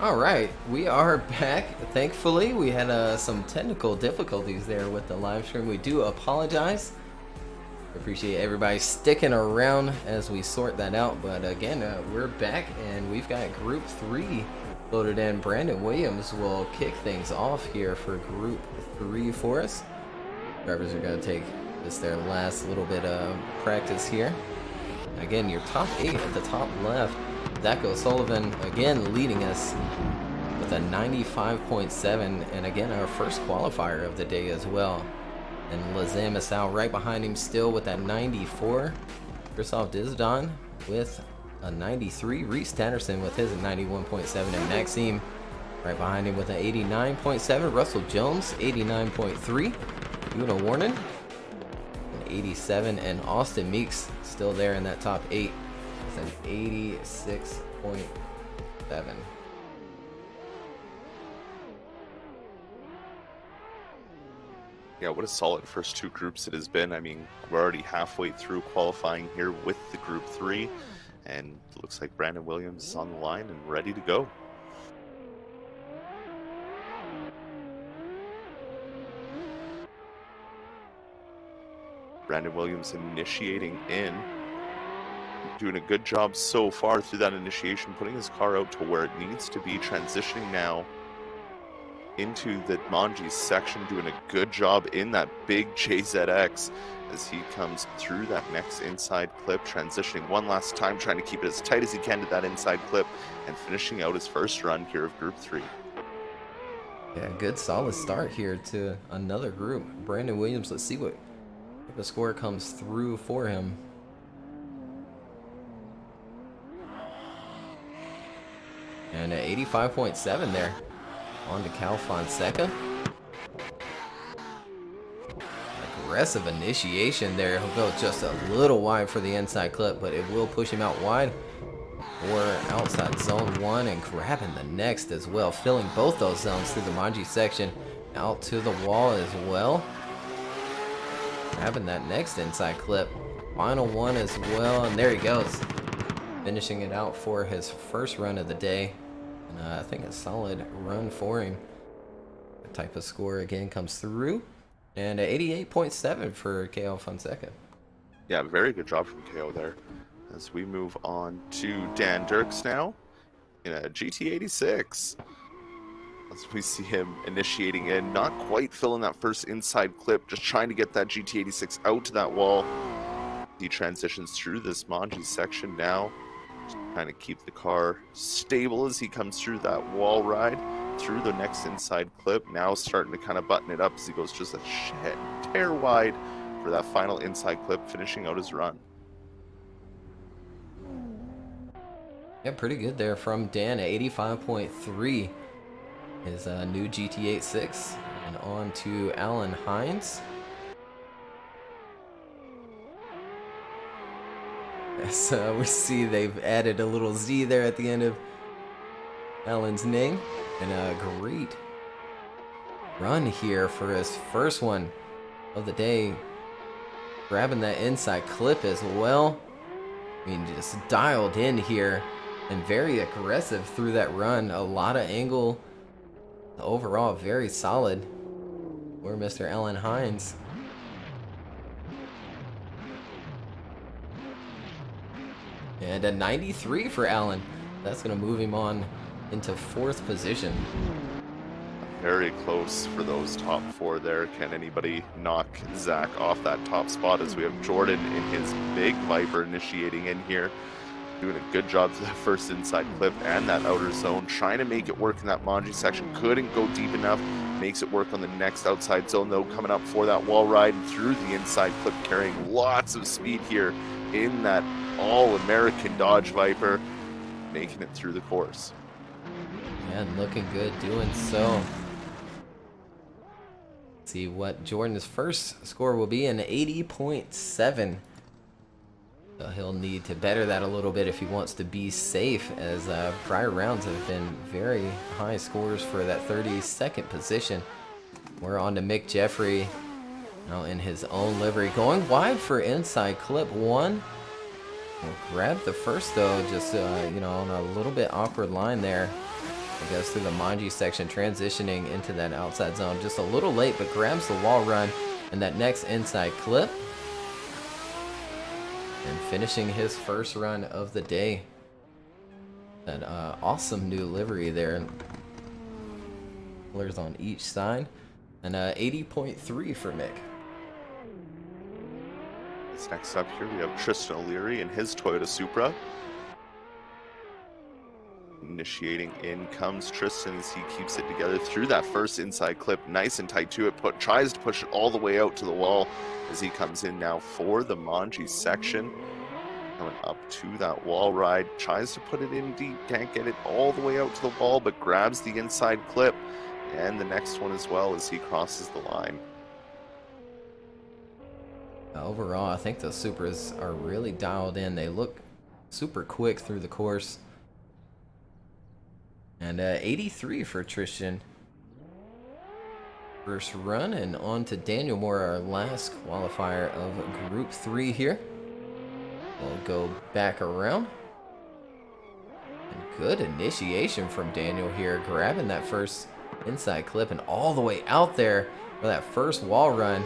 All right, we are back. Thankfully, we had some technical difficulties there with the live stream. We do apologize. Appreciate everybody sticking around as we sort that out. But again, we're back and we've got Group 3 loaded in. Brandon Williams will kick things off here for Group 3 for us. Drivers are going to take this their last little bit of practice here. Again, your top 8 at the top left. Zach O'Sullivan again leading us with a 95.7, and again our first qualifier of the day as well. And Lazam Masao right behind him still with that 94. Christoph Dizdon with a 93. Reese Tatterson with his 91.7, and Maxime right behind him with an 89.7. Russell Jones 89.3. Una Warren 87, and Austin Meeks still there in that top 8. An 86.7. Yeah, what a solid first two groups it has been. I mean, we're already halfway through qualifying here with the Group 3, and it looks like Brandon Williams is on the line and ready to go. Brandon Williams initiating in. Doing a good job so far through that initiation, putting his car out to where it needs to be, transitioning now into the Manji section, doing a good job in that big JZX as he comes through that next inside clip, transitioning one last time, trying to keep it as tight as he can to that inside clip, and finishing out his first run here of Group 3. Yeah, good solid start here to another group. Brandon Williams, let's see what the score comes through for him. And at 85.7 there. On to Cal Fonseca. Aggressive initiation there. He'll go just a little wide for the inside clip, but it will push him out wide for outside zone 1 and grabbing the next as well. Filling both those zones through the Manji section. Out to the wall as well. Grabbing that next inside clip. Final one as well, and there he goes. Finishing it out for his first run of the day. And I think a solid run for him. The type of score again comes through. And 88.7 for KO Fonseca. Yeah, very good job from KO there. As we move on to Dan Dirks now in a GT86. As we see him initiating in, not quite filling that first inside clip, just trying to get that GT86 out to that wall. He transitions through this Manji section now. Trying to keep the car stable as he comes through that wall ride, through the next inside clip. Now starting to kind of button it up as he goes just a tear wide for that final inside clip, finishing out his run. Yeah, pretty good there from Dan at 85.3. His new GT86. And on to Alan Hines. As we see they've added a little Z there at the end of Alan's name. And a great run here for his first one of the day. Grabbing that inside clip as well. I mean, just dialed in here and very aggressive through that run. A lot of angle. Overall, very solid for Mr. Alan Hines. And a 93 for Allen. That's going to move him on into 4th position. Very close for those top 4 there. Can anybody knock Zach off that top spot as we have Jordan in his big Viper initiating in here. Doing a good job to that first inside clip and that outer zone. Trying to make it work in that Manji section. Couldn't go deep enough. Makes it work on the next outside zone though. Coming up for that wall ride through the inside clip. Carrying lots of speed here in that all-American Dodge Viper, making it through the course. Yeah, looking good doing so. Let's see what Jordan's first score will be, an 80.7. So he'll need to better that a little bit if he wants to be safe, as prior rounds have been very high scores for that 32nd position. We're on to Mick Jeffrey now in his own livery, going wide for inside clip 1. We'll grab the first though, just on a little bit awkward line there. It goes through the Manji section, transitioning into that outside zone. Just a little late, but grabs the wall run and that next inside clip. And finishing his first run of the day. That awesome new livery there. Colors on each side. And 80.3 for Mick. Next up here, we have Tristan O'Leary and his Toyota Supra. Initiating in comes Tristan as he keeps it together through that first inside clip, nice and tight to it, tries to push it all the way out to the wall as he comes in now for the Manji section. Coming up to that wall ride, tries to put it in deep, can't get it all the way out to the wall, but grabs the inside clip and the next one as well as he crosses the line. Overall, I think the Supras are really dialed in. They look super quick through the course. And 83 for Tristan. First run, and on to Daniel Moore, our last qualifier of Group 3 here. We'll go back around. And good initiation from Daniel here, grabbing that first inside clip and all the way out there for that first wall run.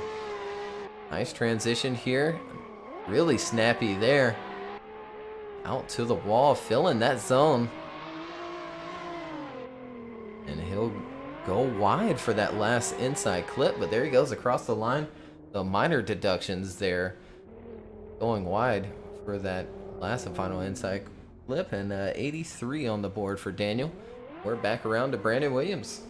Nice transition here. Really snappy there. Out to the wall, filling that zone. And he'll go wide for that last inside clip, but there he goes across the line. The minor deductions there. Going wide for that last and final inside clip, and 83 on the board for Daniel. We're back around to Brandon Williams.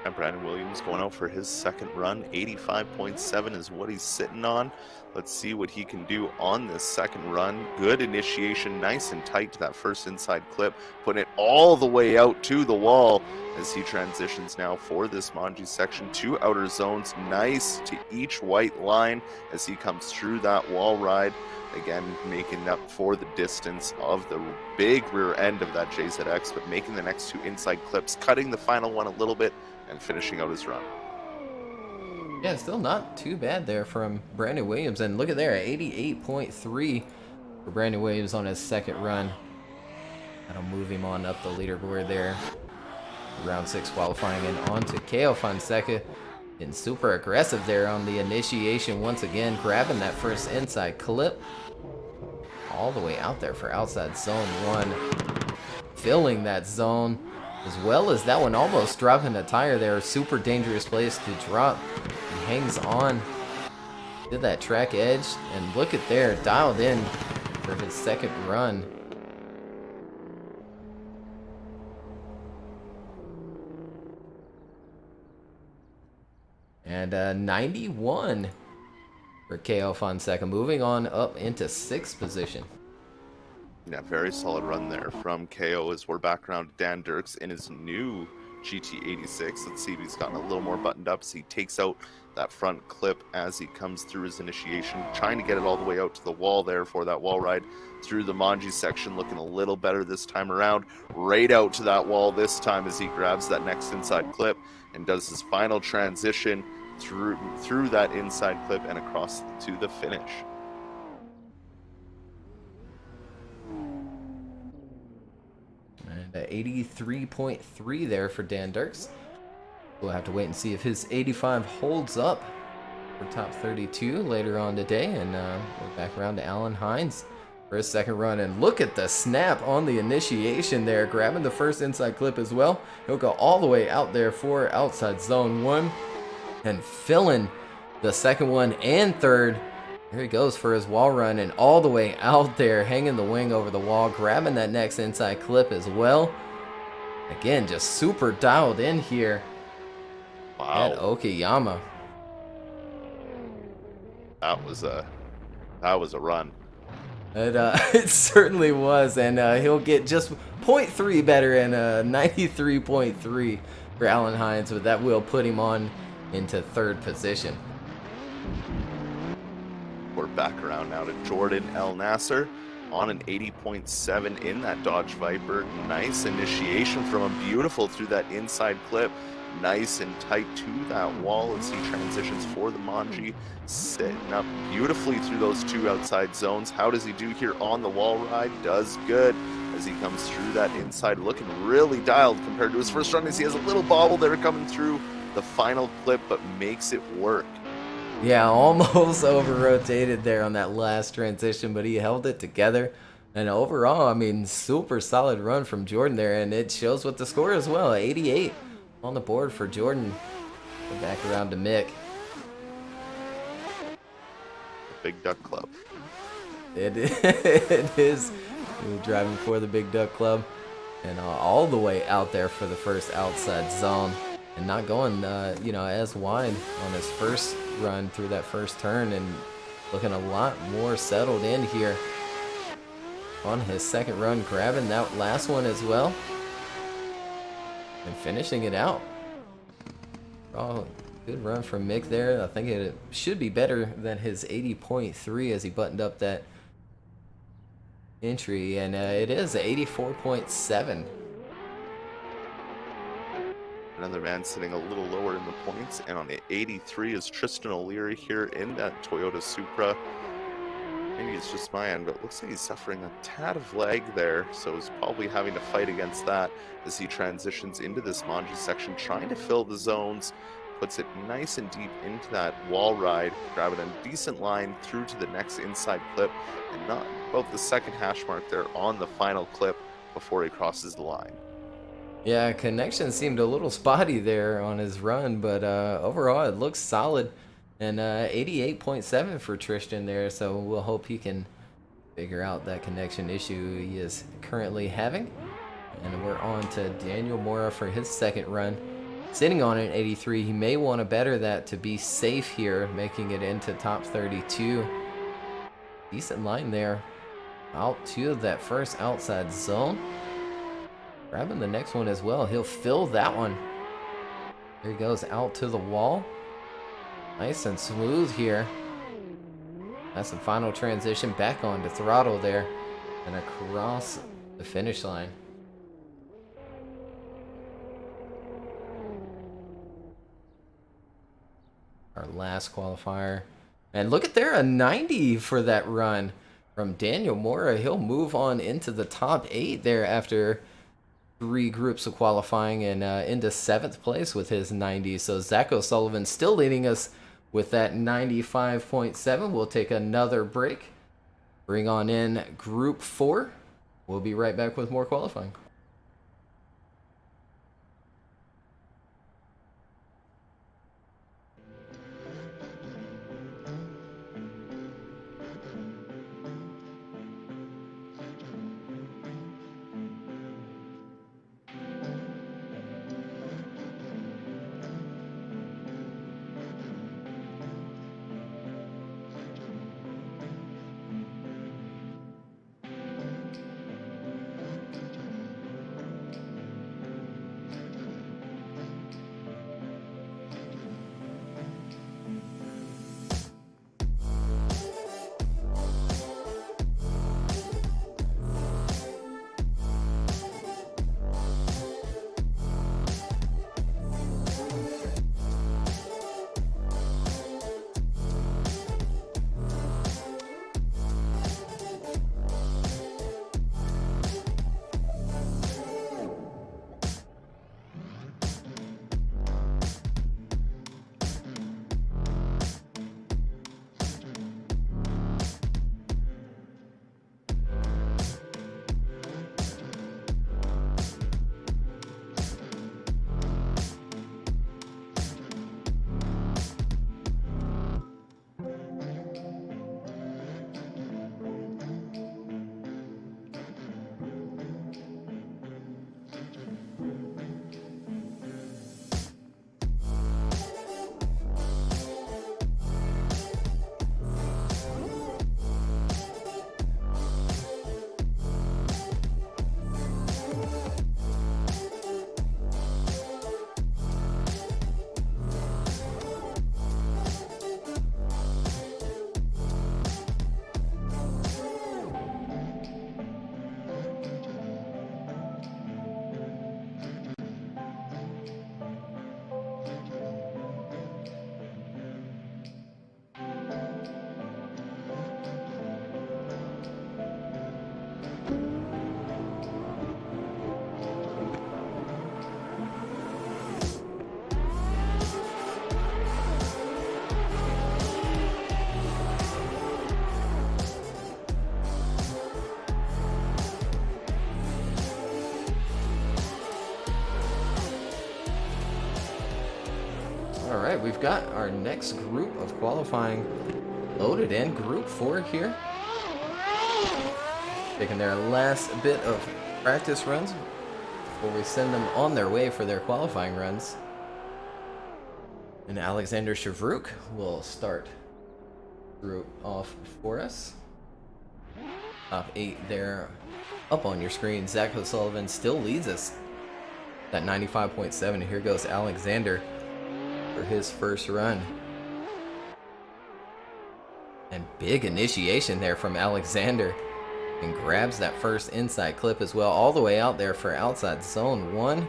And Brandon Williams going out for his second run. 85.7 is what he's sitting on. Let's see what he can do on this second run. Good initiation, nice and tight to that first inside clip, putting it all the way out to the wall as he transitions now for this Manji section. 2 outer zones, nice to each white line as he comes through that wall ride. Again, making up for the distance of the big rear end of that JZX, but making the next 2 inside clips, cutting the final one a little bit, and finishing out his run. Yeah, still not too bad there from Brandon Williams. And look at there, 88.3 for Brandon Williams on his second run. That'll move him on up the leaderboard there. Round 6 qualifying, and on to Keo Fonseca. Getting super aggressive there on the initiation once again, grabbing that first inside clip. All the way out there for outside zone 1. Filling that zone, as well as that one almost dropping a tire there. Super dangerous place to drop. He hangs on to that track edge, and look at there, dialed in for his second run. And 91 for Keo Fonseca, moving on up into 6th position. Yeah, very solid run there from KO as we're back around to Dan Dirks in his new GT86. Let's see if he's gotten a little more buttoned up as he takes out that front clip as he comes through his initiation, trying to get it all the way out to the wall there for that wall ride through the Manji section, looking a little better this time around. Right out to that wall this time as he grabs that next inside clip and does his final transition through that inside clip and across to the finish. And 83.3 there for Dan Dirks. We'll have to wait and see if his 85 holds up for top 32 later on today. And we're back around to Alan Hines for his second run. And look at the snap on the initiation there, grabbing the first inside clip as well. He'll go all the way out there for outside zone 1 and filling the second one and third. Here he goes for his wall run, and all the way out there, hanging the wing over the wall, grabbing that next inside clip as well. Again, just super dialed in here. Wow. At Okayama. That was a run. It certainly was, and he'll get just 0.3 better, and 93.3 for Alan Hines, but that will put him on into 3rd position. We're back around now to Jordan El Nasser on an 80.7 in that Dodge Viper. Nice initiation from him, beautiful through that inside clip. Nice and tight to that wall as he transitions for the Manji, setting up beautifully through those 2 outside zones. How does he do here on the wall ride? Does good as he comes through that inside, looking really dialed compared to his first run, as he has a little bobble there coming through the final clip, but makes it work. Yeah, almost over-rotated there on that last transition, but he held it together. And overall, I mean, super solid run from Jordan there, and it shows with the score as well. 88 on the board for Jordan. Go back around to Mick. Big Duck Club. It is driving for the Big Duck Club, and all the way out there for the first outside zone, and not going, as wide on his first run through that first turn, and looking a lot more settled in here on his second run, grabbing that last one as well, and finishing it out. Oh, good run from Mick there. I think it should be better than his 80.3 as he buttoned up that entry, and it is 84.7. Another man sitting a little lower in the points, and on the 83 is Tristan O'Leary here in that Toyota Supra. Maybe it's just my end, but it looks like he's suffering a tad of lag there, so he's probably having to fight against that as he transitions into this Manji section, trying to fill the zones, puts it nice and deep into that wall ride, grabbing a decent line through to the next inside clip, and not above the second hash mark there on the final clip before he crosses the line. Yeah, connection seemed a little spotty there on his run, but overall it looks solid. And 88.7 for Tristan there, so we'll hope he can figure out that connection issue he is currently having. And we're on to Daniel Mora for his second run. Sitting on an 83, he may want to better that to be safe here, making it into top 32. Decent line there. Out to that first outside zone. Grabbing the next one as well. He'll fill that one. There he goes out to the wall. Nice and smooth here. That's the final transition back onto throttle there and across the finish line. Our last qualifier. And look at there, a 90 for that run from Daniel Mora. He'll move on into the top 8 there after 3 groups of qualifying, and into 7th place with his 90. So Zach O'Sullivan still leading us with that 95.7. We'll take another break. Bring on in Group 4. We'll be right back with more qualifying. All right, we've got our next group of qualifying loaded in. Group 4 here. Taking their last bit of practice runs before we send them on their way for their qualifying runs. And Alexander Shavrouk will start group off for us. Top 8 there up on your screen. Zach O'Sullivan still leads us at 95.7. Here goes Alexander for his first run. And big initiation there from Alexander. And grabs that first inside clip as well. All the way out there for outside zone 1.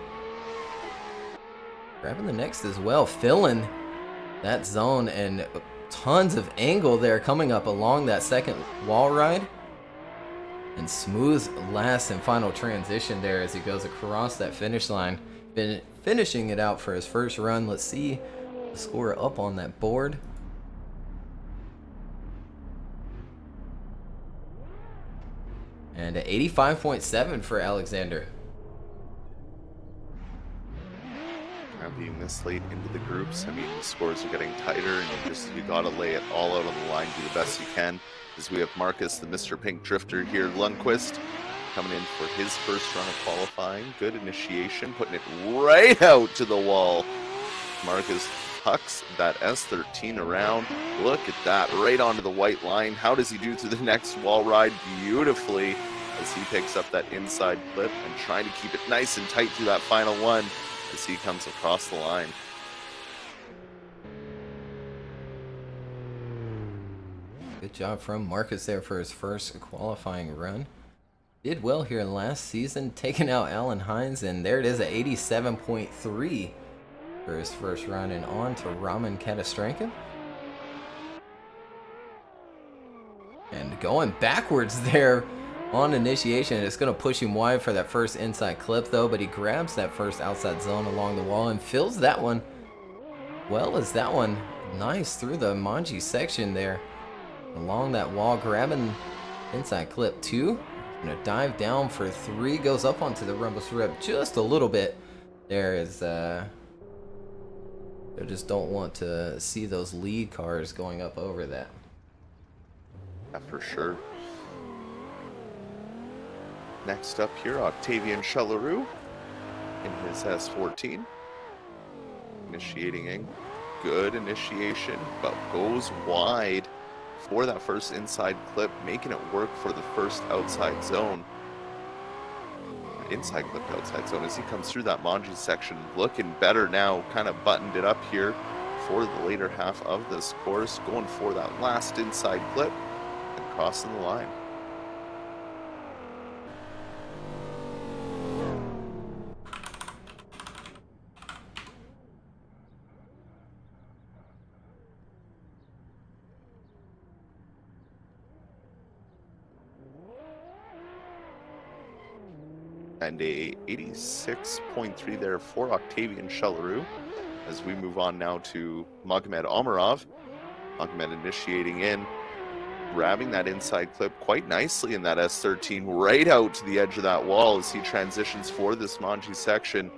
Grabbing the next as well. Filling that zone and tons of angle there coming up along that second wall ride. And smooth last and final transition there as he goes across that finish line. Finishing it out for his first run. Let's see the score up on that board. And 85.7 for Alexander. Now being this late into the groups, I mean, the scores are getting tighter, and you gotta lay it all out on the line, do the best you can. As we have Marcus, the Mr. Pink Drifter here, Lundqvist, coming in for his first run of qualifying. Good initiation, putting it right out to the wall. Marcus tucks that S13 around. Look at that, right onto the white line. How does he do to the next wall ride? Beautifully, as he picks up that inside clip and trying to keep it nice and tight through that final one as he comes across the line. Good job from Marcus there for his first qualifying run. Did well here last season, taking out Alan Hines, and there it is at 87.3 for his first run, and on to Raman Katastrankin. And going backwards there on initiation. It's going to push him wide for that first inside clip though, but he grabs that first outside zone along the wall and fills that one well as that one nice through the Manji section there. Along that wall, grabbing inside clip 2. Gonna dive down for 3, goes up onto the rumble strip just a little bit. There is they just don't want to see those lead cars going up over that. Yeah, for sure. Next up here, Octavian Chalarou in his S14. Initiating in. Good initiation, but goes wide for that first inside clip, making it work for the first outside zone. Inside clip outside zone as he comes through that Manji section, looking better now, kind of buttoned it up here for the later half of this course, going for that last inside clip and crossing the line. And a 86.3 there for Octavian Chalarou. As we move on now to Magomed Amarov. Magomed initiating in, grabbing that inside clip quite nicely in that S13 right out to the edge of that wall as he transitions for this Manji section.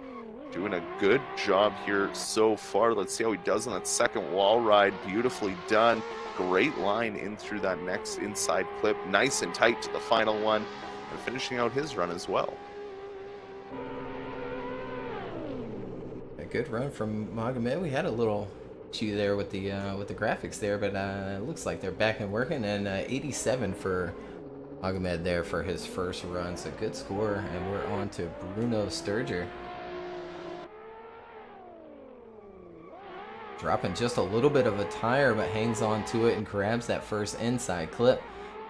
Doing a good job here so far. Let's see how he does on that second wall ride. Beautifully done. Great line in through that next inside clip. Nice and tight to the final one. And finishing out his run as well. A good run from Magomed. We had a little issue there with the graphics there, but it looks like they're back and working. And 87 for Magomed there for his first run. So good score, and we're on to Bruno Sturger. Dropping just a little bit of a tire, but hangs on to it and grabs that first inside clip.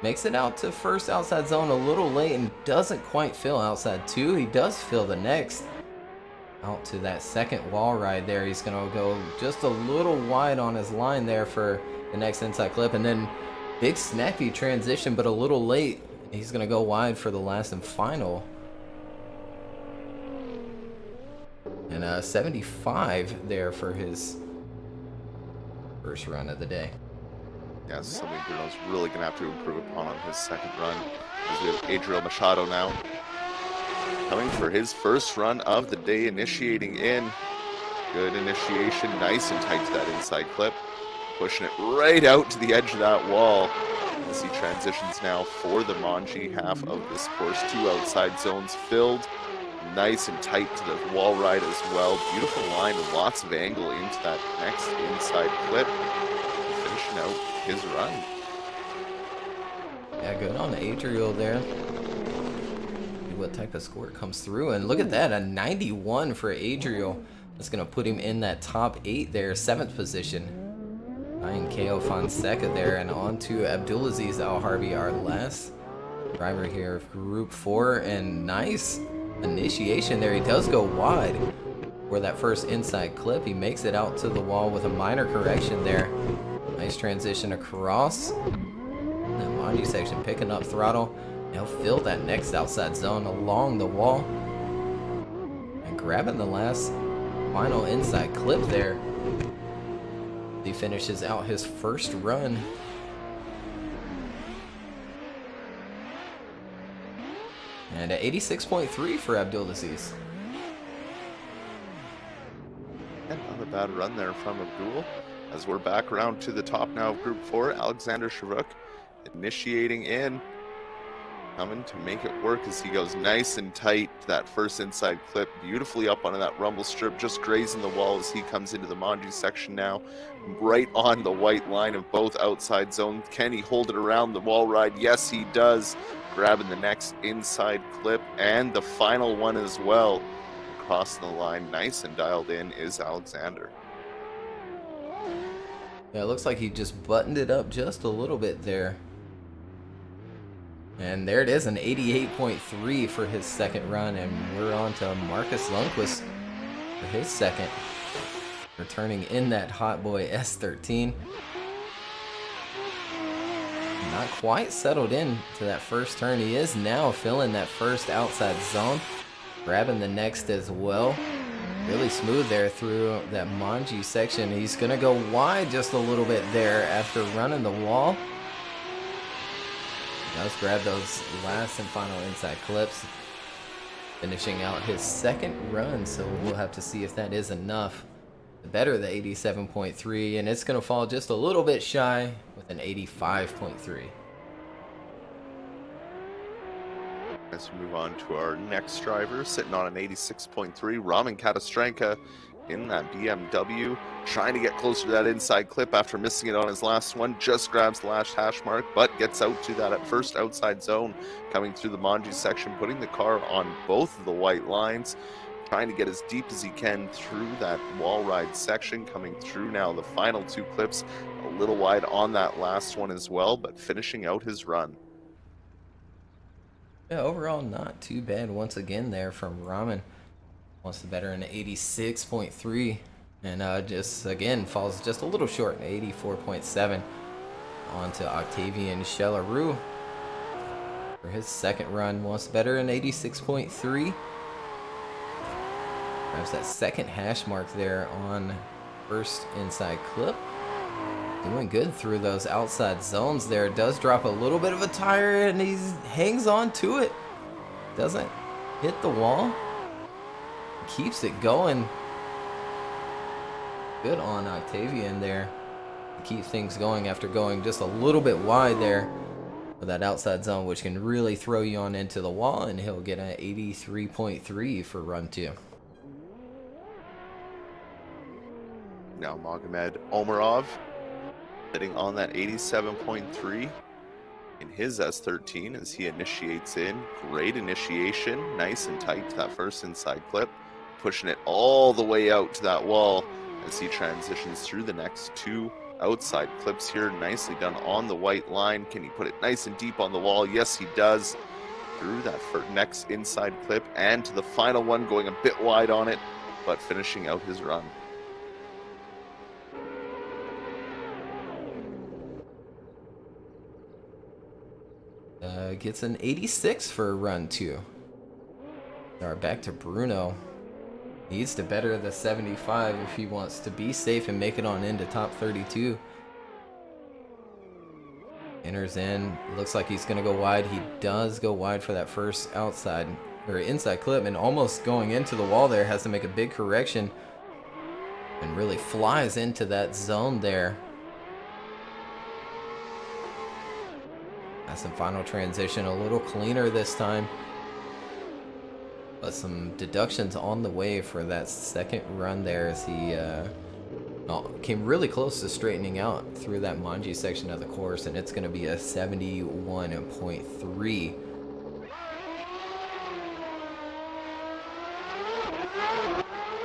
Makes it out to first outside zone a little late and doesn't quite fill outside 2. He does fill the next. Out to that second wall ride there. He's going to go just a little wide on his line there for the next inside clip. And then big snappy transition, but a little late. He's going to go wide for the last and final. And 75 there for his first run of the day. Yeah, this is something Bruno's really going to have to improve upon on his second run. As we have Adriel Machado now coming for his first run of the day, initiating in. Good initiation, nice and tight to that inside clip. Pushing it right out to the edge of that wall as he transitions now for the Manji half of this course. 2 outside zones filled. Nice and tight to the wall ride as well. Beautiful line and lots of angle into that next inside clip. Finishing out his run. Yeah, good on Adriel there. See what type of score comes through. And look at that, a 91 for Adriel. That's going to put him in that top 8 there, 7th position. Ryan KO Fonseca there, and on to Abdulaziz Al Harbi, our last driver here of Group 4. And nice initiation there. He does go wide for that first inside clip. He makes it out to the wall with a minor correction there. Nice transition across. That Manji section picking up throttle. He'll fill that next outside zone along the wall. And grabbing the last final inside clip there. He finishes out his first run. And at 86.3 for Abdulaziz. And not a bad run there from Abdul. As we're back around to the top now of Group 4, Alexander Sharuk initiating in. Coming to make it work as he goes nice and tight to that first inside clip. Beautifully up onto that rumble strip, just grazing the wall as he comes into the Manji section now. Right on the white line of both outside zones. Can he hold it around the wall ride? Yes, he does. Grabbing the next inside clip and the final one as well. Crossing the line, nice and dialed in is Alexander. Yeah, it looks like he just buttoned it up just a little bit there. And there it is, an 88.3 for his second run. And we're on to Marcus Lundquist for his second. Returning in that Hot Boy S13. Not quite settled in to that first turn. He is now filling that first outside zone. Grabbing the next as well. Really smooth there through that Manji section. He's going to go wide just a little bit there after running the wall. Does grab those last and final inside clips. Finishing out his second run, so we'll have to see if that is enough to better the 87.3, and it's going to fall just a little bit shy with an 85.3. As we move on to our next driver, sitting on an 86.3, Raman Katastranka in that BMW, trying to get closer to that inside clip after missing it on his last one. Just grabs the last hash mark, but gets out to that at first outside zone, coming through the Manji section, putting the car on both of the white lines, trying to get as deep as he can through that wall ride section, coming through now the final 2 clips, a little wide on that last one as well, but finishing out his run. Yeah, overall not too bad once again there from Raman. Wants to better an 86.3, and just again falls just a little short, an 84.7. On to Octavian Shelarue for his second run. Wants to better an 86.3. Grabs that second hash mark there on first inside clip. Doing good through those outside zones there. Does drop a little bit of a tire, and he hangs on to it. Doesn't hit the wall. Keeps it going. Good on Octavian there. Keep things going after going just a little bit wide there for that outside zone, which can really throw you on into the wall, and he'll get an 83.3 for run 2. Now Magomed Omarov sitting on that 87.3 in his S13 as he initiates in. Great initiation, nice and tight to that first inside clip. Pushing it all the way out to that wall as he transitions through the next 2 outside clips here. Nicely done on the white line. Can he put it nice and deep on the wall? Yes, he does. Through that next inside clip and to the final one, going a bit wide on it, but finishing out his run. Gets an 86 for run 2. All right, back to Bruno. Needs to better the 75 if he wants to be safe and make it on into top 32. Enters in. Looks like he's going to go wide. He does go wide for that first outside or inside clip, and almost going into the wall there. Has to make a big correction. and really flies into that zone there. That's some final transition, a little cleaner this time. But some deductions on the way for that second run there as he came really close to straightening out through that Manji section of the course, and it's going to be a 71.3.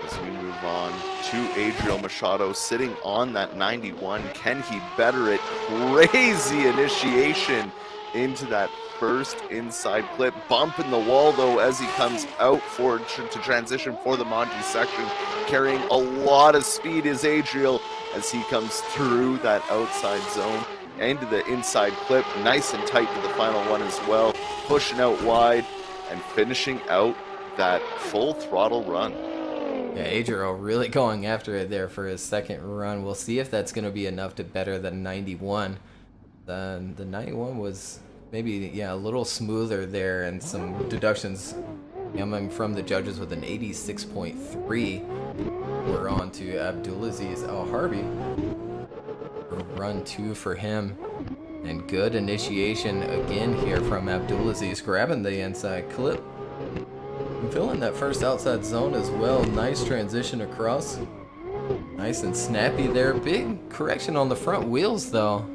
As we move on to Adriel Machado sitting on that 91. Can he better it? Crazy initiation into that first inside clip. Bump in the wall though as he comes out to transition for the Manji section. Carrying a lot of speed is Adriel as he comes through that outside zone into the inside clip. Nice and tight to the final one as well. Pushing out wide and finishing out that full throttle run. Yeah, Adriel really going after it there for his second run. We'll see if that's going to be enough to better the 91. The 91 was maybe, a little smoother there, and some deductions coming from the judges with an 86.3. We're on to Abdulaziz Al Harbi. Run 2 for him. And good initiation again here from Abdulaziz, grabbing the inside clip. Filling that first outside zone as well. Nice transition across. Nice and snappy there. Big correction on the front wheels though.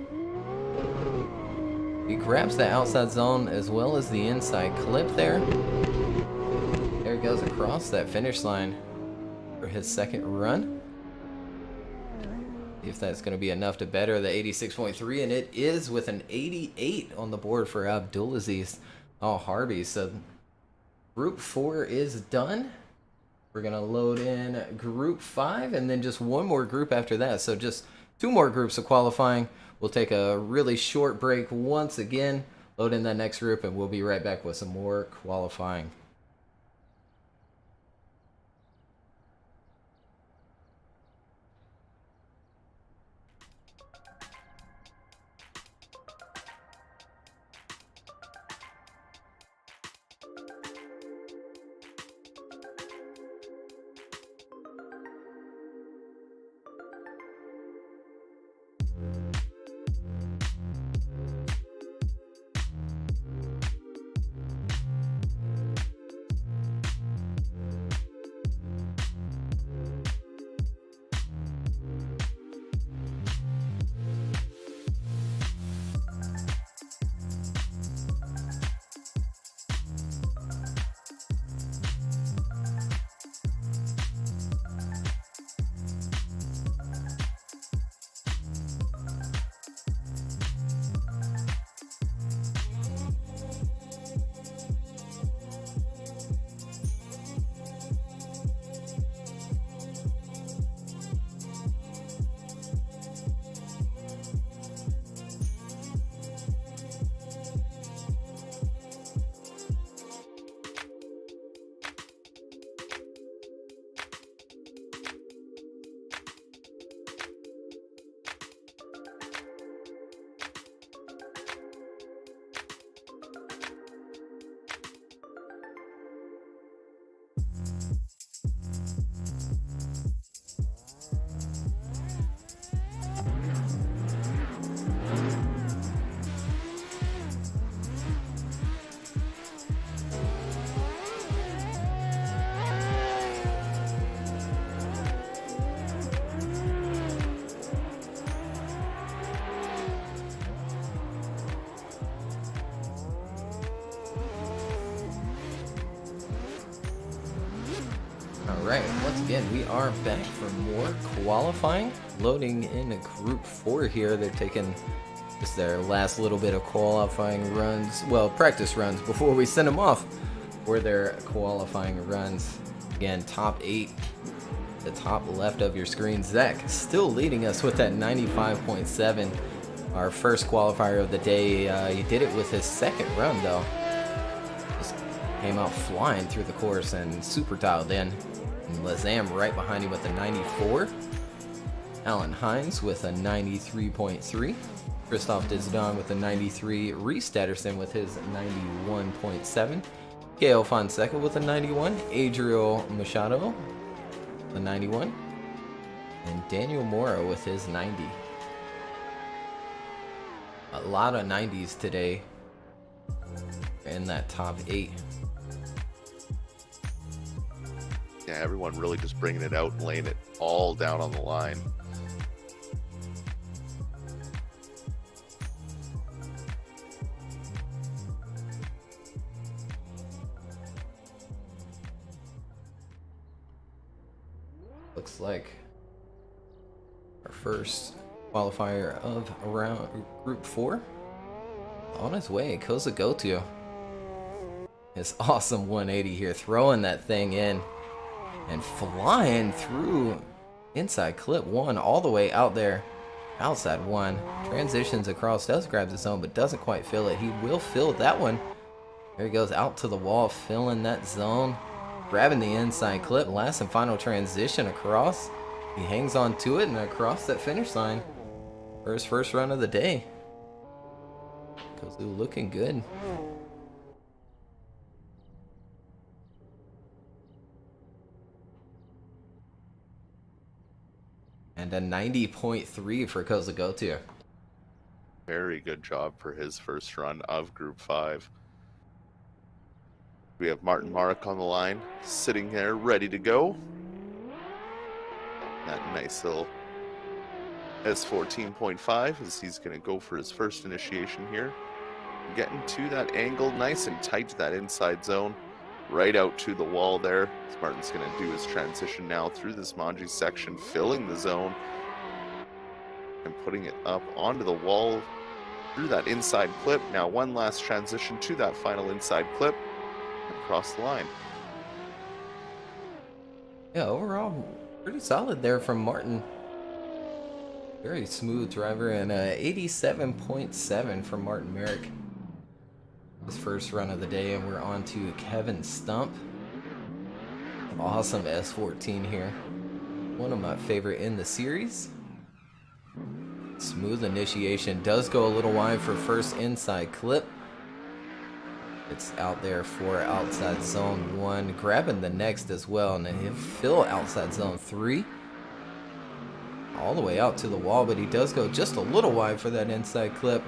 He grabs the outside zone as well as the inside clip there. There he goes across that finish line for his second run. See if that's going to be enough to better the 86.3, and it is with an 88 on the board for Abdulaziz Al Harbi. So Group 4 is done. We're going to load in Group 5 and then just one more group after that. So just 2 more groups of qualifying. We'll take a really short break once again, load in that next group, and we'll be right back with some more qualifying. Alright, once again, we are back for more qualifying. Loading in Group 4 here. They're taking just their last little bit of qualifying runs. Well, practice runs before we send them off for their qualifying runs. Again, top 8, the top left of your screen. Zach still leading us with that 95.7. Our first qualifier of the day. He did it with his second run, though. Just came out flying through the course and super dialed in. And Lazam right behind him with a 94. Alan Hines with a 93.3. Christoph Dizdon with a 93. Reese Statterson with his 91.7. Gail Fonseca with a 91. Adriel Machado, a 91. And Daniel Mora with his 90. A lot of 90s today in that top 8. Yeah, everyone really just bringing it out and laying it all down on the line. Looks like our first qualifier of around Group 4 on his way. Koza Goto. His awesome 180 here, throwing that thing in and flying through inside clip 1 all the way out there. Outside 1. Transitions across, does grab the zone, but doesn't quite fill it. He will fill that one. There he goes out to the wall, filling that zone. Grabbing the inside clip, last and final transition across. He hangs on to it and across that finish line for his first run of the day. Kozu looking good. And a 90.3 for Koza Goto. Very good job for his first run of Group 5. We have Martin Marek on the line, sitting there ready to go. That nice little S14.5 as he's going to go for his first initiation here. Getting to that angle nice and tight to that inside zone. Right out to the wall there. As Martin's going to do his transition now through this Manji section, filling the zone and putting it up onto the wall through that inside clip. Now one last transition to that final inside clip. Across the line. Yeah, overall, pretty solid there from Martin. Very smooth driver, and 87.7 from Martin Merrick. His first run of the day, and we're on to Kevin Stump. Awesome S14 here. One of my favorite in the series. Smooth initiation. Does go a little wide for first inside clip. It's out there for outside zone 1, grabbing the next as well, and then he'll fill outside zone 3 all the way out to the wall, but he does go just a little wide for that inside clip,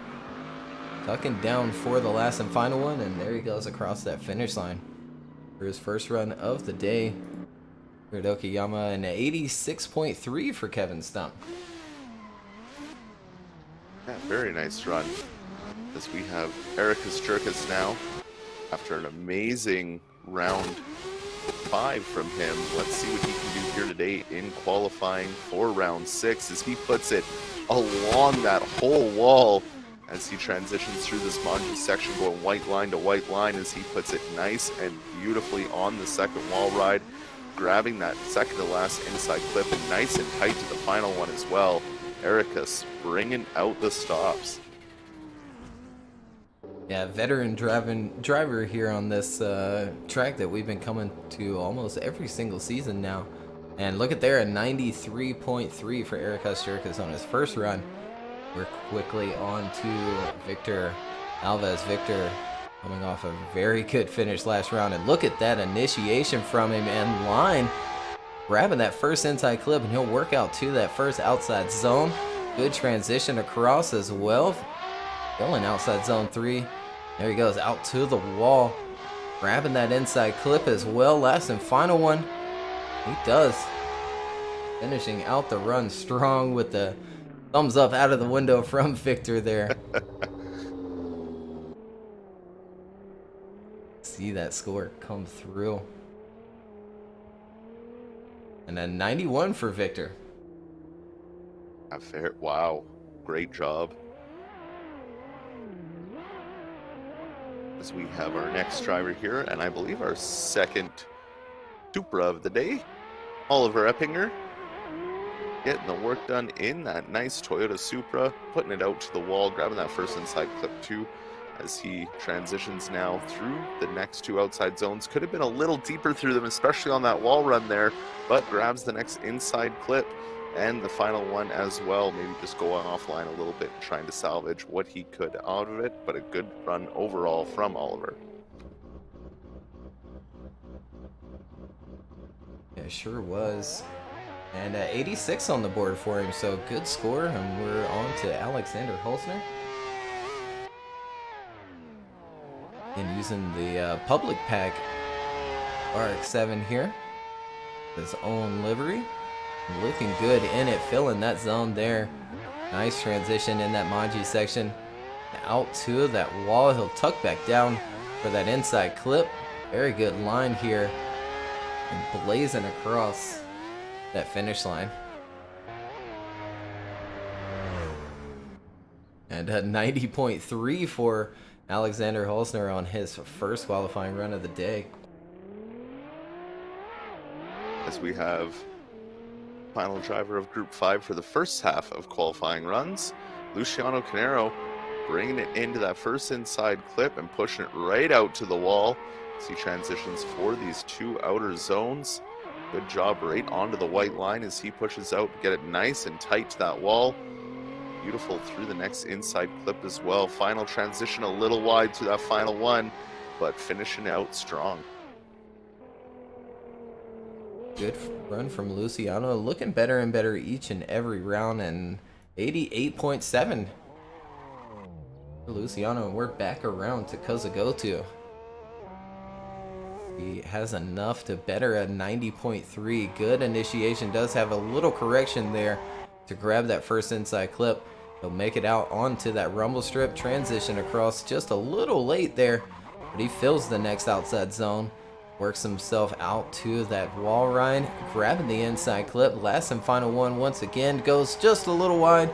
tucking down for the last and final one, and there he goes across that finish line for his first run of the day here at Okayama. And 86.3 for Kevin Stump. Yeah, very nice run as we have Ericus Jerkus now. After an amazing round 5 from him, let's see what he can do here today in qualifying for round 6 as he puts it along that whole wall as he transitions through this Manji section, going white line to white line as he puts it nice and beautifully on the second wall ride, grabbing that second to last inside clip and nice and tight to the final one as well. Ericus bringing out the stops. Yeah, veteran driver here on this track that we've been coming to almost every single season now. And look at there, a 93.3 for Ericus Jerkus on his first run. We're quickly on to Victor Alves. Victor coming off a very good finish last round. And look at that initiation from him and line. Grabbing that first inside clip, and he'll work out to that first outside zone. Good transition across as well. Going outside zone 3. There he goes out to the wall. Grabbing that inside clip as well. Last and final one. He does. Finishing out the run strong with the thumbs up out of the window from Victor there. See that score come through. And a 91 for Victor. Fair. Wow. Great job. As we have our next driver here, and I believe our second Supra of the day, Oliver Eppinger, getting the work done in that nice Toyota Supra, putting it out to the wall, grabbing that first inside clip too, as he transitions now through the next 2 outside zones. Could have been a little deeper through them, especially on that wall run there, but grabs the next inside clip and the final one as well. Maybe just going offline a little bit, trying to salvage what he could out of it, but a good run overall from Oliver. Yeah, sure was. And 86 on the board for him, so good score. And we're on to Alexander Holzner. And using the public pack RX-7 here. His own livery. Looking good in it, filling that zone there. Nice transition in that Manji section. Out to that wall, he'll tuck back down for that inside clip. Very good line here. And blazing across that finish line. And a 90.3 for Alexander Holzner on his first qualifying run of the day. As we have final driver of Group 5 for the first half of qualifying runs, Luciano Canero bringing it into that first inside clip and pushing it right out to the wall as he transitions for these two outer zones. Good job right onto the white line as he pushes out to get it nice and tight to that wall. Beautiful through the next inside clip as well. Final transition a little wide to that final one, but finishing out strong. Good run from Luciano, looking better and better each and every round, and 88.7 for Luciano, and we're back around to Kozagotu. He has enough to better a 90.3. Good initiation, does have a little correction there to grab that first inside clip. He'll make it out onto that rumble strip, transition across just a little late there, but he fills the next outside zone. Works himself out to that wall ride, grabbing the inside clip. Last and final one once again, goes just a little wide.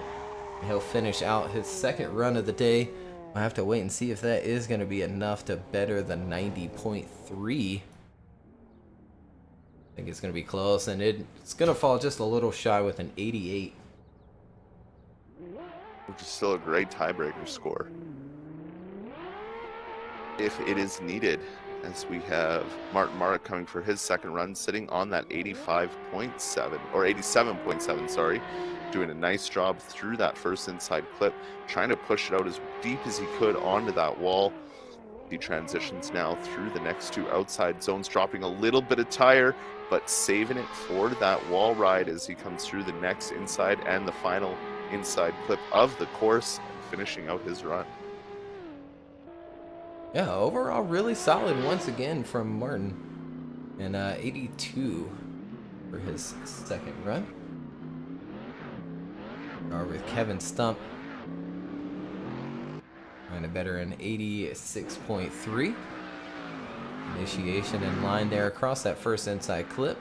And he'll finish out his second run of the day. I'll have to wait and see if that is going to be enough to better the 90.3. I think it's going to be close, and it's going to fall just a little shy with an 88. Which is still a great tiebreaker score if it is needed, as we have Martin Marek coming for his second run, sitting on that 85.7 or 87.7, sorry, doing a nice job through that first inside clip, trying to push it out as deep as he could onto that wall. He transitions now through the next two outside zones, dropping a little bit of tire, but saving it for that wall ride as he comes through the next inside and the final inside clip of the course, and finishing out his run. Yeah, overall really solid once again from Martin. And 82 for his second run. Or with Kevin Stump. Trying to better an 86.3. Initiation in line there across that first inside clip.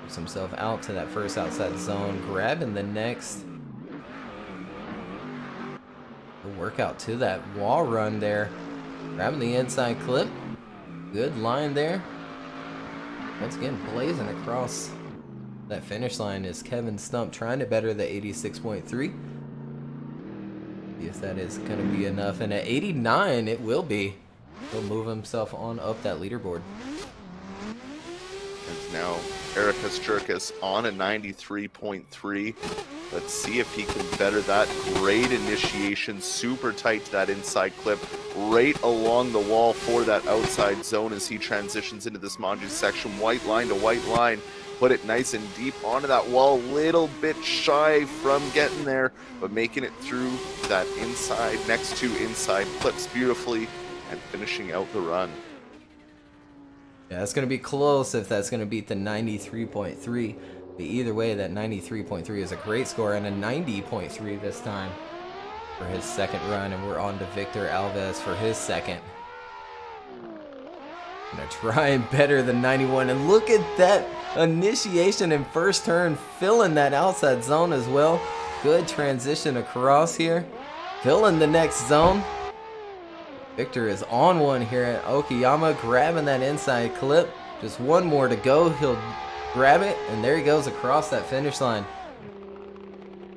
Puts himself out to that first outside zone, grabbing the next. The workout to that wall run there. Grabbing the inside clip. Good line there. Once again, blazing across that finish line is Kevin Stump, trying to better the 86.3. See if that is going to be enough. And at 89, it will be. He'll move himself on up that leaderboard. And now Erikas Jerkis on a 93.3. Let's see if he can better that. Great initiation, super tight to that inside clip, right along the wall for that outside zone as he transitions into this Manji section. White line to white line, put it nice and deep onto that wall. Little bit shy from getting there, but making it through that inside, next two inside clips beautifully and finishing out the run. Yeah, it's going to be close if that's going to beat the 93.3. But either way, that 93.3 is a great score, and a 90.3 this time for his second run. And we're on to Victor Alves for his second. Gonna try and better the 91. And look at that initiation and first turn, filling that outside zone as well. Good transition across here, filling the next zone. Victor is on one here at Okayama, grabbing that inside clip. Just one more to go. He'll grab it, and there he goes across that finish line.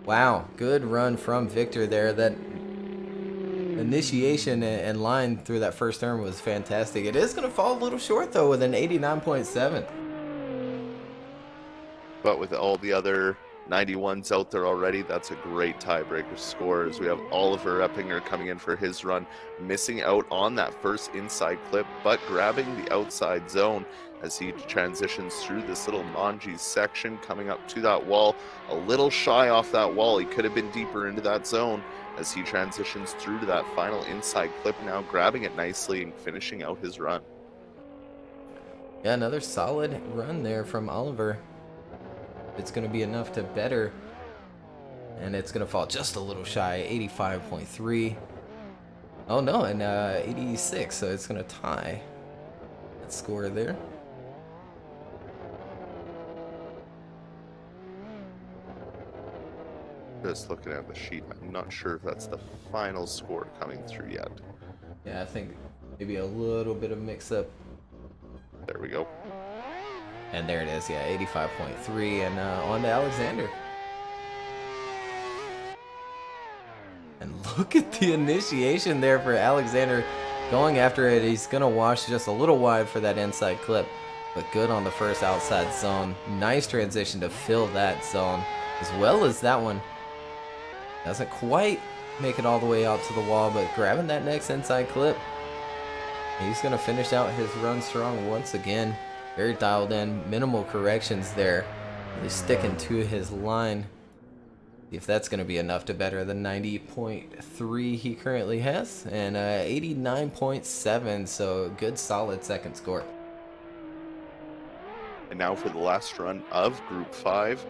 Wow, good run from Victor there. That initiation and line through that first turn was fantastic. It is going to fall a little short, though, with an 89.7. But with all the other 91s out there already, that's a great tiebreaker score, as we have Oliver Eppinger coming in for his run, missing out on that first inside clip, but grabbing the outside zone as he transitions through this little Manji section, coming up to that wall, a little shy off that wall. He could have been deeper into that zone as he transitions through to that final inside clip, now grabbing it nicely and finishing out his run. Yeah, another solid run there from Oliver. It's going to be enough to better, and it's going to fall just a little shy, 85.3. Oh no, and 86, so it's going to tie that score there. Just looking at the sheet, I'm not sure if that's the final score coming through yet. Yeah, I think maybe a little bit of mix-up. There we go. And there it is, yeah, 85.3, and on to Alexander. And look at the initiation there for Alexander going after it. He's going to wash just a little wide for that inside clip, but good on the first outside zone. Nice transition to fill that zone, as well as that one. Doesn't quite make it all the way out to the wall, but grabbing that next inside clip. He's going to finish out his run strong once again. Very dialed in, minimal corrections there. Really sticking to his line. See if that's going to be enough to better the 90.3 he currently has. And 89.7, so good solid second score. And now for the last run of Group 5.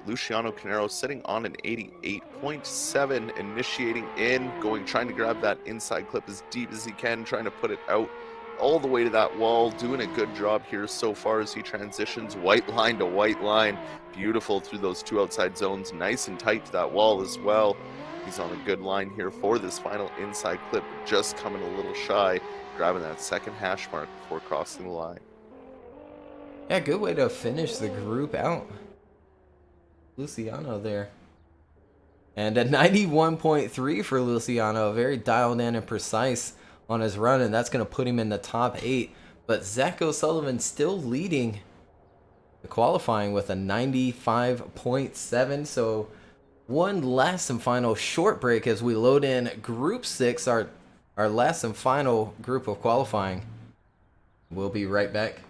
Luciano Canero sitting on an 88.7, initiating in, trying to grab that inside clip as deep as he can, trying to put it out all the way to that wall. Doing a good job here so far as he transitions white line to white line. Beautiful through those two outside zones, nice and tight to that wall as well. He's on a good line here for this final inside clip, just coming a little shy, grabbing that second hash mark before crossing the line. Yeah, good way to finish the group out. Luciano there. And a 91.3 for Luciano. Very dialed in and precise on his run, and that's going to put him in the top 8. But Zach O'Sullivan still leading the qualifying with a 95.7. So one last and final short break as we load in Group 6, our last and final group of qualifying. We'll be right back.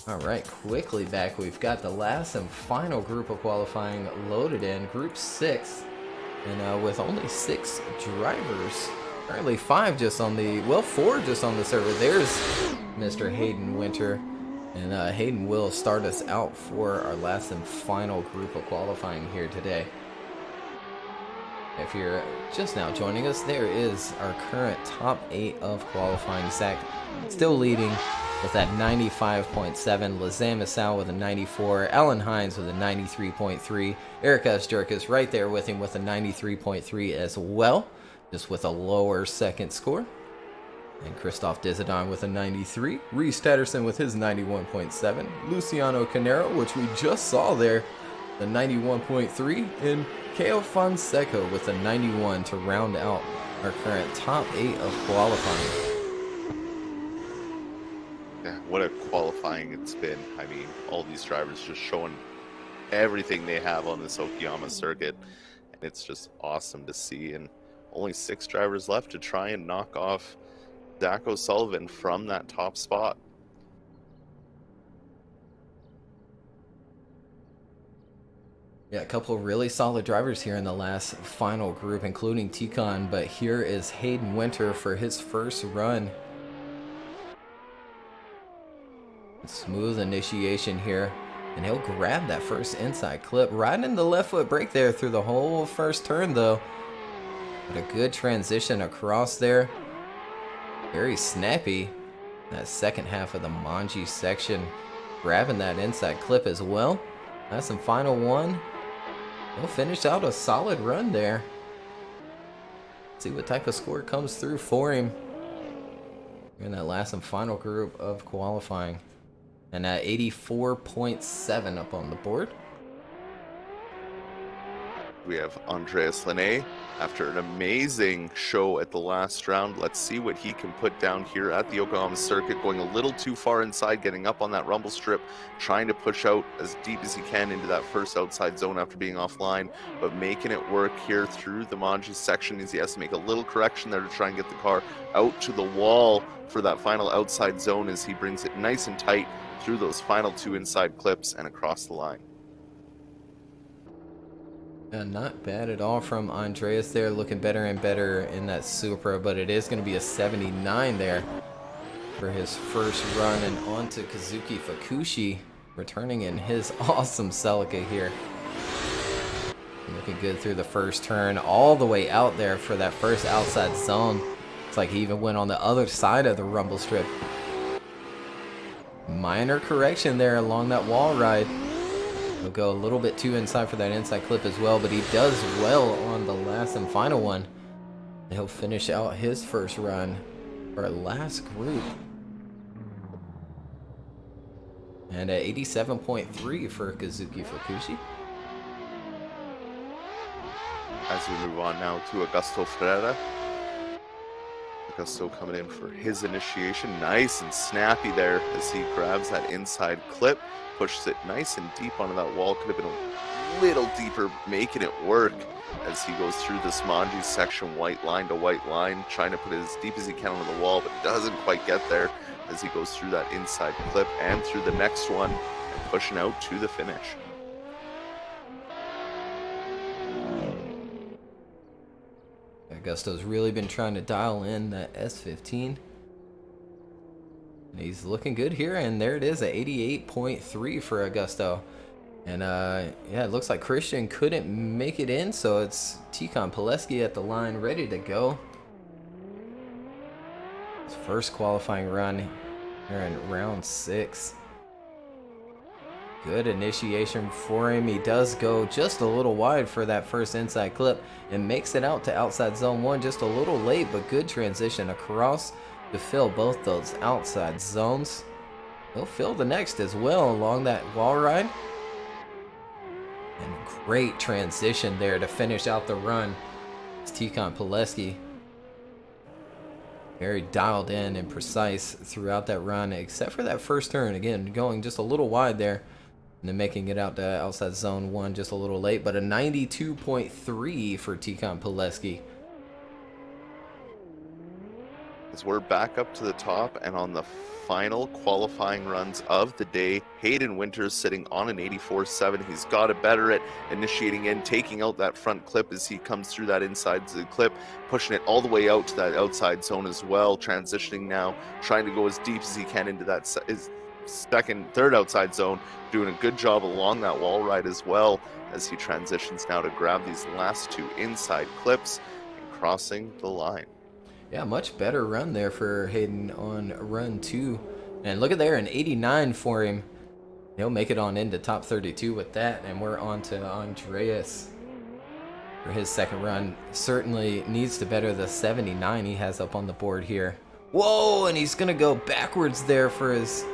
All right, quickly back. We've got the last and final group of qualifying loaded in, Group 6. And with only 6 drivers, currently 5 just on the, well, 4 just on the server. There's Mr. Hayden Winter. And Hayden will start us out for our last and final group of qualifying here today. If you're just now joining us, there is our current top 8 of qualifying. Zach still leading with that 95.7, Lazam Masao with a 94, Alan Hines with a 93.3, Eric Usjerk is right there with him with a 93.3 as well, just with a lower second score. And Christoph Dizadon with a 93, Reese Tatterson with his 91.7, Luciano Canero, which we just saw there, the 91.3, and Keo Fonseca with a 91 to round out our current top 8 of qualifying. Yeah, what a qualifying it's been. I mean, all these drivers just showing everything they have on this Okayama circuit. It's just awesome to see, and only 6 drivers left to try and knock off Zach O'Sullivan from that top spot. Yeah, a couple of really solid drivers here in the last final group, including T-Con, but here is Hayden Winter for his first run. Smooth initiation here, and he'll grab that first inside clip, riding the left foot brake there through the whole first turn though. But a good transition across there. Very snappy. That second half of the Manji section, grabbing that inside clip as well. That's some final one. He'll finish out a solid run there. See what type of score comes through for him in that last and final group of qualifying. And at 84.7 up on the board. We have Andreas Linné after an amazing show at the last round. Let's see what he can put down here at the Okayama circuit, going a little too far inside, getting up on that rumble strip, trying to push out as deep as he can into that first outside zone after being offline, but making it work here through the Manji section as he has to make a little correction there to try and get the car out to the wall for that final outside zone as he brings it nice and tight through those final 2 inside clips and across the line. Not bad at all from Andreas there, looking better and better in that Supra, but it is going to be a 79 there for his first run, and on to Kazuki Fukushi, returning in his awesome Celica here. Looking good through the first turn, all the way out there for that first outside zone. It's like he even went on the other side of the rumble strip. Minor correction there along that wall ride. He'll go a little bit too inside for that inside clip as well, but he does well on the last and final one. And he'll finish out his first run for our last group. And at 87.3 for Kazuki Fukushi. As we move on now to Augusto Ferreira. Augusto coming in for his initiation. Nice and snappy there as he grabs that inside clip, pushes it nice and deep onto that wall. Could have been a little deeper, making it work as he goes through this Manji section, white line to white line, trying to put it as deep as he can onto the wall, but doesn't quite get there as he goes through that inside clip and through the next one, and pushing out to the finish. Augusto's really been trying to dial in that S15. He's looking good here, and there it is at 88.3 for Augusto. And yeah, it looks like Christian couldn't make it in, so it's T-Con Pileski at the line, ready to go. His first qualifying run here in round 6. Good initiation for him. He does go just a little wide for that first inside clip and makes it out to outside zone 1 just a little late, but good transition across to fill both those outside zones. He'll fill the next as well along that wall ride. And great transition there to finish out the run. It's T-Con Pileski. Very dialed in and precise throughout that run, except for that first turn. Again, going just a little wide there. And then making it out to outside zone 1 just a little late, but a 92.3 for T-Con Pileski. As we're back up to the top and on the final qualifying runs of the day, Hayden Winters sitting on an 84.7. He's got it better at initiating in, taking out that front clip as he comes through that inside clip, pushing it all the way out to that outside zone as well, transitioning now, trying to go as deep as he can into that third outside zone, doing a good job along that wall ride as well as he transitions now to grab these last 2 inside clips and crossing the line. Yeah, much better run there for Hayden on run 2. And look at there, an 89 for him. He'll make it on into top 32 with that, and we're on to Andreas for his second run. Certainly needs to better the 79 he has up on the board here. Whoa, and he's gonna go backwards there for his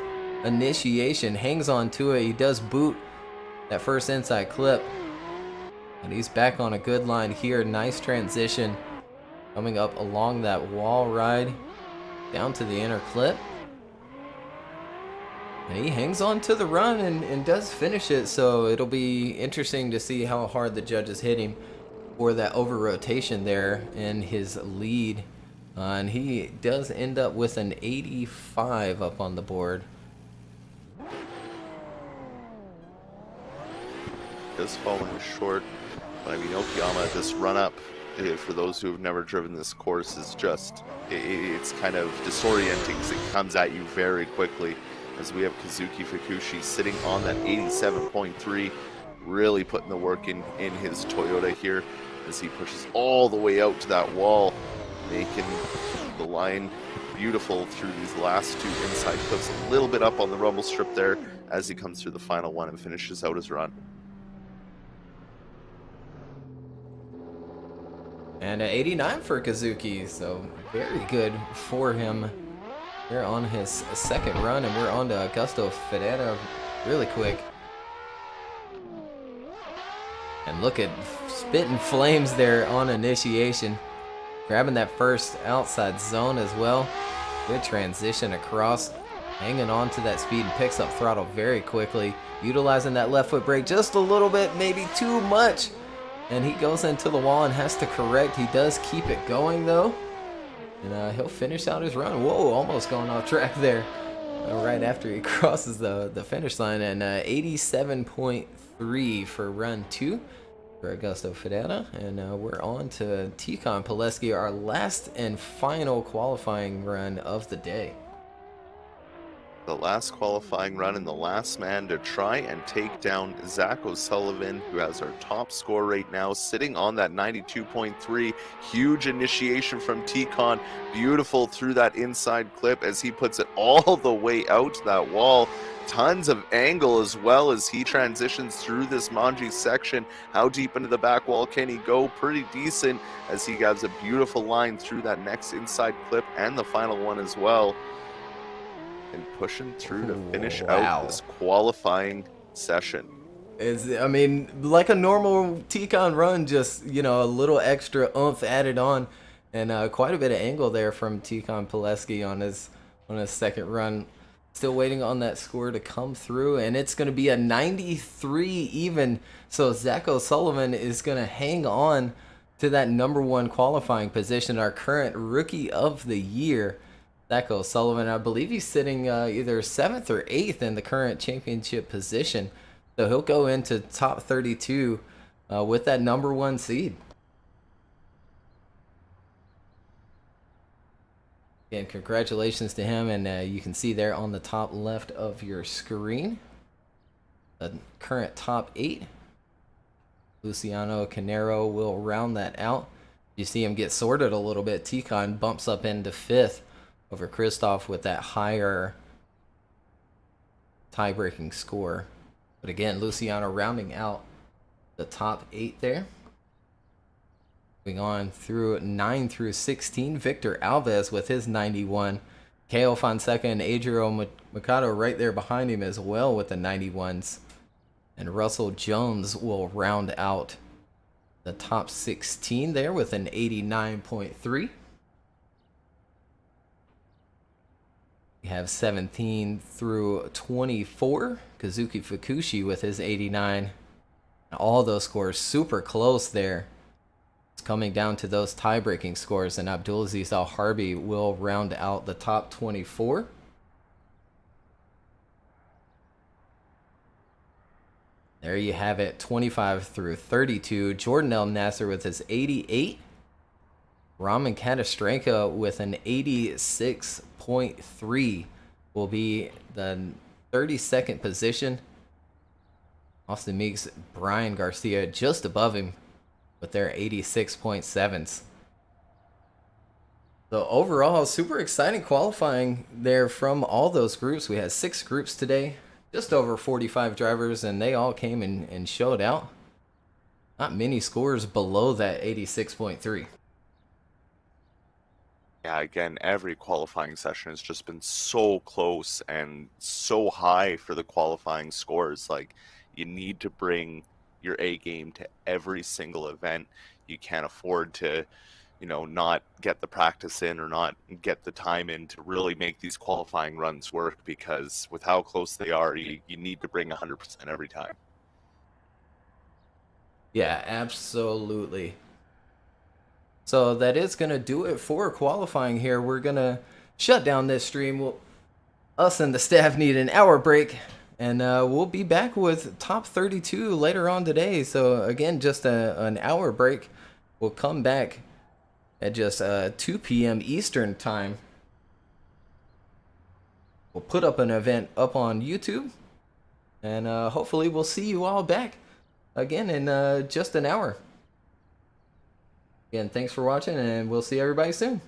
initiation. Hangs on to it. He does boot that first inside clip, and he's back on a good line here. Nice transition coming up along that wall ride down to the inner clip, and he hangs on to the run and does finish it. So it'll be interesting to see how hard the judges hit him for that over rotation there in his lead. And he does end up with an 85 up on the board. Just falling short. But I mean, Okayama, this run up, for those who have never driven this course, is just, it's kind of disorienting because it comes at you very quickly. As we have Kazuki Fukushi sitting on that 87.3, really putting the work in his Toyota here as he pushes all the way out to that wall, making the line beautiful through these last two inside clips, a little bit up on the rumble strip there as he comes through the final one and finishes out his run. And 89 for Kazuki, so very good for him. We're on his second run, and we're on to Augusto Ferreira really quick. And look at spitting flames there on initiation. Grabbing that first outside zone as well. Good transition across. Hanging on to that speed and picks up throttle very quickly. Utilizing that left foot brake just a little bit, maybe too much. And he goes into the wall and has to correct. He does keep it going though. And he'll finish out his run. Whoa, almost going off track there. Right after he crosses the finish line. And 87.3 for run 2 for Augusto Ferreira. And we're on to Tikhon Pileski, our last and final qualifying run of the day. The last qualifying run and the last man to try and take down Zach O'Sullivan, who has our top score right now, sitting on that 92.3. Huge initiation from Tikhon, beautiful through that inside clip as he puts it all the way out to that wall. Tons of angle as well as he transitions through this Manji section. How deep into the back wall can he go? Pretty decent as he gives a beautiful line through that next inside clip and the final one as well. And pushing through to finish out this qualifying session. I mean, like a normal Tikhon run, just, you know, a little extra oomph added on. And quite a bit of angle there from Tikhon Pileski on his second run. Still waiting on that score to come through, and it's going to be a 93 even. So Zach O'Sullivan is going to hang on to that #1 qualifying position, our current Rookie of the Year. Zach O'Sullivan, I believe he's sitting either 7th or 8th in the current championship position. So he'll go into top 32 with that #1 seed. And congratulations to him, and you can see there on the top left of your screen the current top 8. Luciano Canero will round that out. You see him get sorted a little bit. Tikhon bumps up into 5th over Christoph with that higher tie-breaking score. But again, Luciano rounding out the top 8 there. Moving on through 9 through 16, Victor Alves with his 91. Keo Fonseca and Adrio Mikado right there behind him as well with the 91s. And Russell Jones will round out the top 16 there with an 89.3. We have 17 through 24, Kazuki Fukushi with his 89. All those scores super close there. It's coming down to those tie-breaking scores, and Abdulaziz Al Harbi will round out the top 24. There you have it, 25 through 32. Jordan El Nasser with his 88. Raman Katastrenka with an 86.3 will be the 32nd position. Austin Meeks, Brian Garcia just above him with their 86.7s. So overall, super exciting qualifying there from all those groups. We had 6 groups today, just over 45 drivers, and they all came and showed out. Not many scores below that 86.3. Yeah, again, every qualifying session has just been so close and so high for the qualifying scores. Like, you need to bring your A game to every single event. You can't afford to, not get the practice in or not get the time in to really make these qualifying runs work, because with how close they are, you need to bring 100% every time. Yeah, absolutely. So that is going to do it for qualifying here. We're going to shut down this stream. Us and the staff need an hour break. And we'll be back with top 32 later on today. So again, just an hour break. We'll come back at just 2 p.m. Eastern time. We'll put up an event up on YouTube. And hopefully we'll see you all back again in just an hour. Again, thanks for watching, and we'll see everybody soon.